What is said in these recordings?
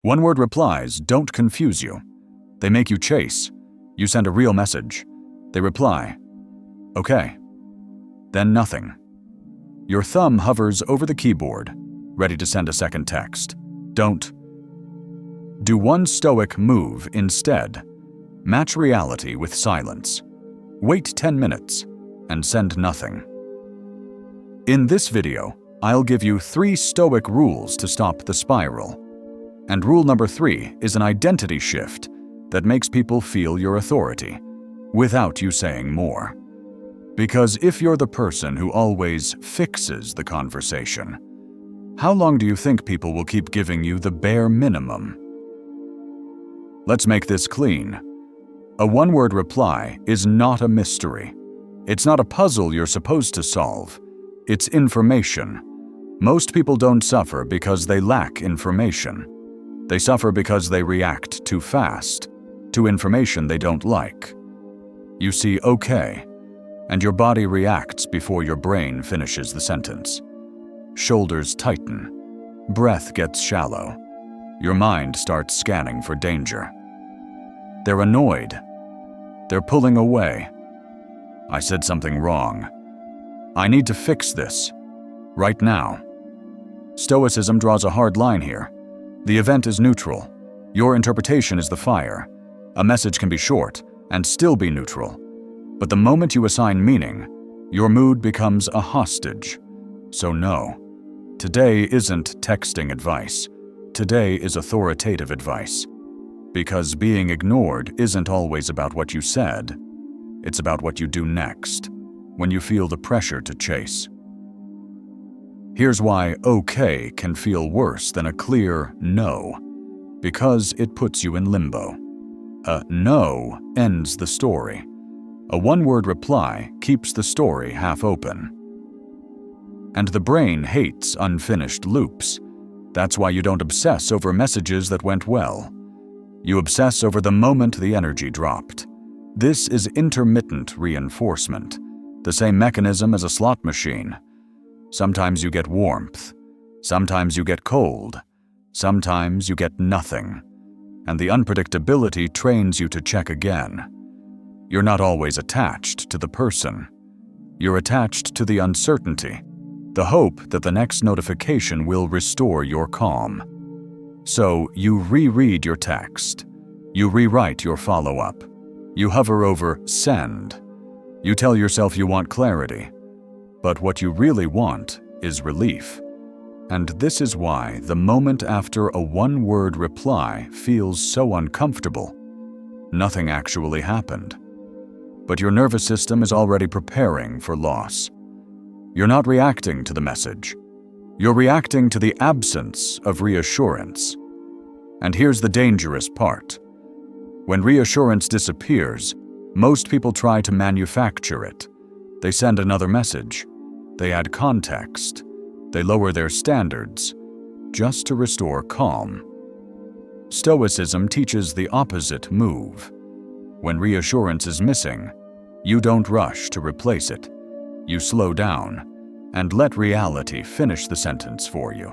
One-word replies don't confuse you. They make you chase. You send a real message. They reply, okay. Then nothing. Your thumb hovers over the keyboard, ready to send a second text. Don't. Do one Stoic move instead. Match reality with silence. Wait 10 minutes and send nothing. In this video, I'll give you 3 Stoic rules to stop the spiral. And rule number 3 is an identity shift that makes people feel your authority, without you saying more. Because if you're the person who always fixes the conversation, how long do you think people will keep giving you the bare minimum? Let's make this clean. A one-word reply is not a mystery. It's not a puzzle you're supposed to solve. It's information. Most people don't suffer because they lack information. They suffer because they react too fast to information they don't like. You see okay, and your body reacts before your brain finishes the sentence. Shoulders tighten. Breath gets shallow. Your mind starts scanning for danger. They're annoyed. They're pulling away. I said something wrong. I need to fix this. Right now. Stoicism draws a hard line here. The event is neutral. Your interpretation is the fire. A message can be short and still be neutral. But the moment you assign meaning, your mood becomes a hostage. So no, today isn't texting advice. Today is authoritative advice. Because being ignored isn't always about what you said. It's about what you do next, when you feel the pressure to chase. Here's why okay can feel worse than a clear no, because it puts you in limbo. A no ends the story. A one-word reply keeps the story half open. And the brain hates unfinished loops. That's why you don't obsess over messages that went well. You obsess over the moment the energy dropped. This is intermittent reinforcement, the same mechanism as a slot machine. Sometimes you get warmth, sometimes you get cold, sometimes you get nothing. And the unpredictability trains you to check again. You're not always attached to the person. You're attached to the uncertainty, the hope that the next notification will restore your calm. So you reread your text. You rewrite your follow-up. You hover over send. You tell yourself you want clarity. But what you really want is relief. And this is why the moment after a one-word reply feels so uncomfortable. Nothing actually happened. But your nervous system is already preparing for loss. You're not reacting to the message. You're reacting to the absence of reassurance. And here's the dangerous part. When reassurance disappears, most people try to manufacture it. They send another message. They add context. They lower their standards, just to restore calm. Stoicism teaches the opposite move. When reassurance is missing, you don't rush to replace it. You slow down and let reality finish the sentence for you.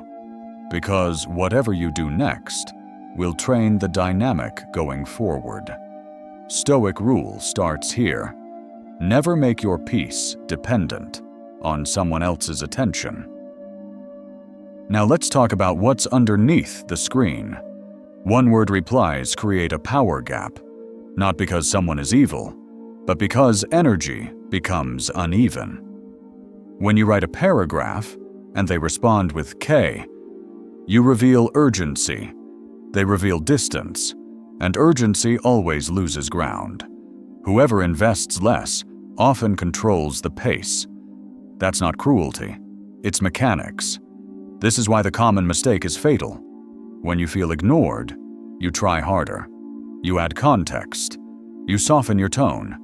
Because whatever you do next will train the dynamic going forward. Stoic rule starts here. Never make your peace dependent on someone else's attention. Now let's talk about what's underneath the screen. One-word replies create a power gap, not because someone is evil, but because energy becomes uneven. When you write a paragraph and they respond with K, you reveal urgency. They reveal distance, and urgency always loses ground. Whoever invests less often controls the pace. That's not cruelty, it's mechanics. This is why the common mistake is fatal. When you feel ignored, you try harder. You add context. You soften your tone.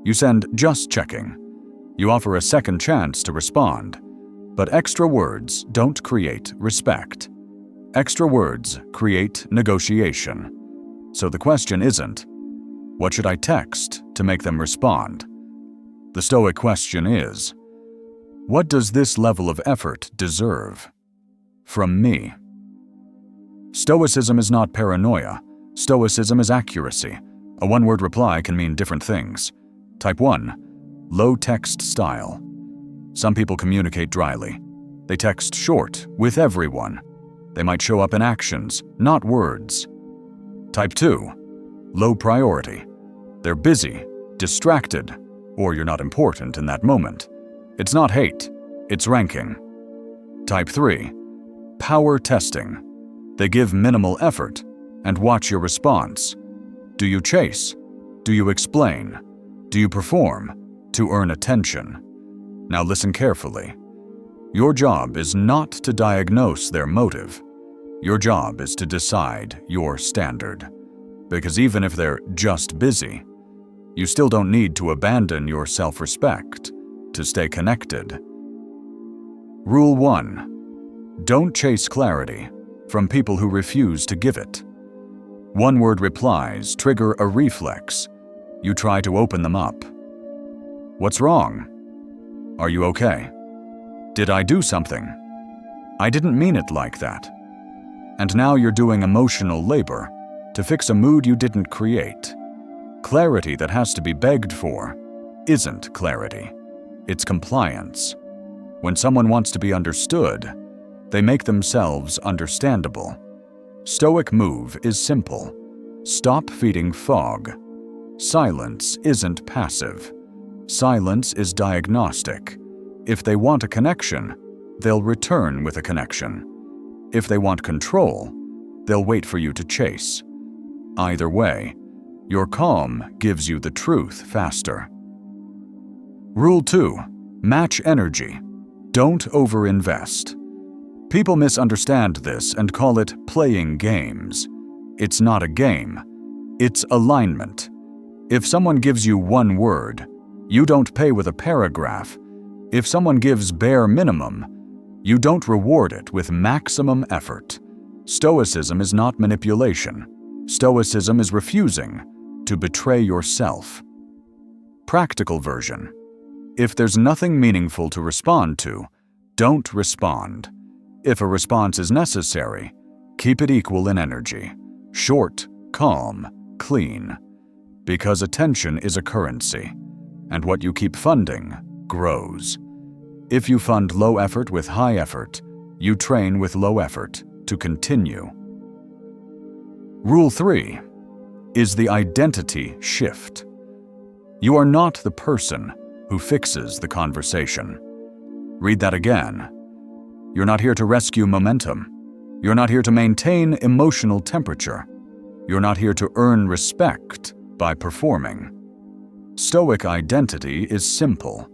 You send just checking. You offer a second chance to respond. But extra words don't create respect. Extra words create negotiation. So the question isn't, what should I text to make them respond? The Stoic question is, what does this level of effort deserve from me? Stoicism is not paranoia. Stoicism is accuracy. A one-word reply can mean different things. Type 1. Low-text style. Some people communicate dryly. They text short, with everyone. They might show up in actions, not words. Type 2. Low priority. They're busy, distracted, or you're not important in that moment. It's not hate, it's ranking. Type 3. Power testing. They give minimal effort and watch your response. Do you chase? Do you explain? Do you perform to earn attention? Now listen carefully. Your job is not to diagnose their motive. Your job is to decide your standard. Because even if they're just busy, you still don't need to abandon your self-respect to stay connected. Rule 1. Don't chase clarity from people who refuse to give it. One-word replies trigger a reflex. You try to open them up. What's wrong? Are you okay? Did I do something? I didn't mean it like that. And now you're doing emotional labor to fix a mood you didn't create. Clarity that has to be begged for isn't clarity. It's compliance. When someone wants to be understood, they make themselves understandable. Stoic move is simple. Stop feeding fog. Silence isn't passive. Silence is diagnostic. If they want a connection, they'll return with a connection. If they want control, they'll wait for you to chase. Either way, your calm gives you the truth faster. Rule 2. Match energy. Don't overinvest. People misunderstand this and call it playing games. It's not a game. It's alignment. If someone gives you one word, you don't pay with a paragraph. If someone gives bare minimum, you don't reward it with maximum effort. Stoicism is not manipulation. Stoicism is refusing to betray yourself. Practical version. If there's nothing meaningful to respond to, don't respond. If a response is necessary, keep it equal in energy. Short, calm, clean. Because attention is a currency, and what you keep funding grows. If you fund low effort with high effort, you train with low effort to continue. Rule 3 is the identity shift. You are not the person who fixes the conversation. Read that again. You're not here to rescue momentum. You're not here to maintain emotional temperature. You're not here to earn respect by performing. Stoic identity is simple.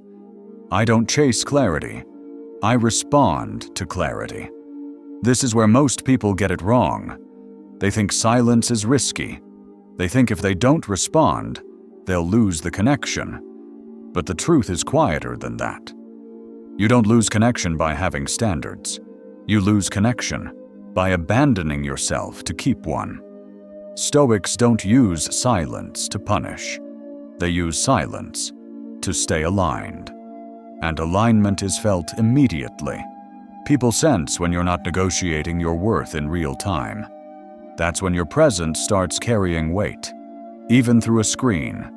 I don't chase clarity. I respond to clarity. This is where most people get it wrong. They think silence is risky. They think if they don't respond, they'll lose the connection. But the truth is quieter than that. You don't lose connection by having standards. You lose connection by abandoning yourself to keep one. Stoics don't use silence to punish. They use silence to stay aligned. And alignment is felt immediately. People sense when you're not negotiating your worth in real time. That's when your presence starts carrying weight, even through a screen.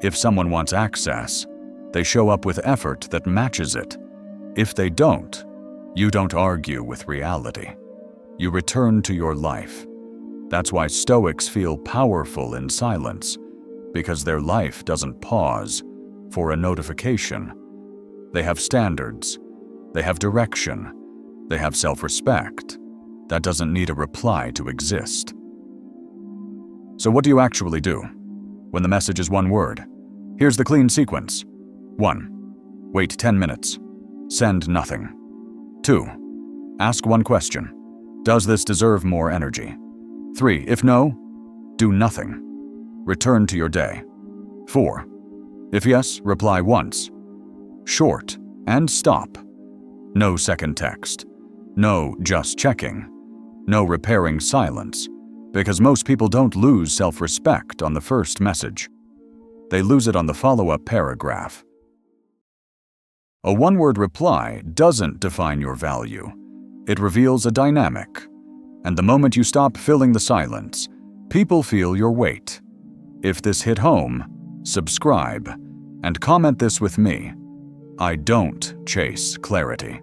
If someone wants access, they show up with effort that matches it. If they don't, you don't argue with reality. You return to your life. That's why Stoics feel powerful in silence, because their life doesn't pause for a notification. They have standards. They have direction. They have self-respect. That doesn't need a reply to exist. So what do you actually do when the message is one word? Here's the clean sequence. 1. Wait 10 minutes. Send nothing. 2. Ask one question. Does this deserve more energy? 3. If no, do nothing. Return to your day. 4. If yes, reply once. Short and stop. No second text. No just checking. No repairing silence. Because most people don't lose self-respect on the first message. They lose it on the follow-up paragraph. A one-word reply doesn't define your value. It reveals a dynamic. And the moment you stop filling the silence, people feel your weight. If this hit home, subscribe and comment this with me. I don't chase clarity.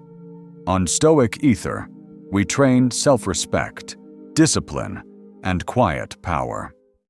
On Stoic Ether, we train self-respect, discipline, and quiet power.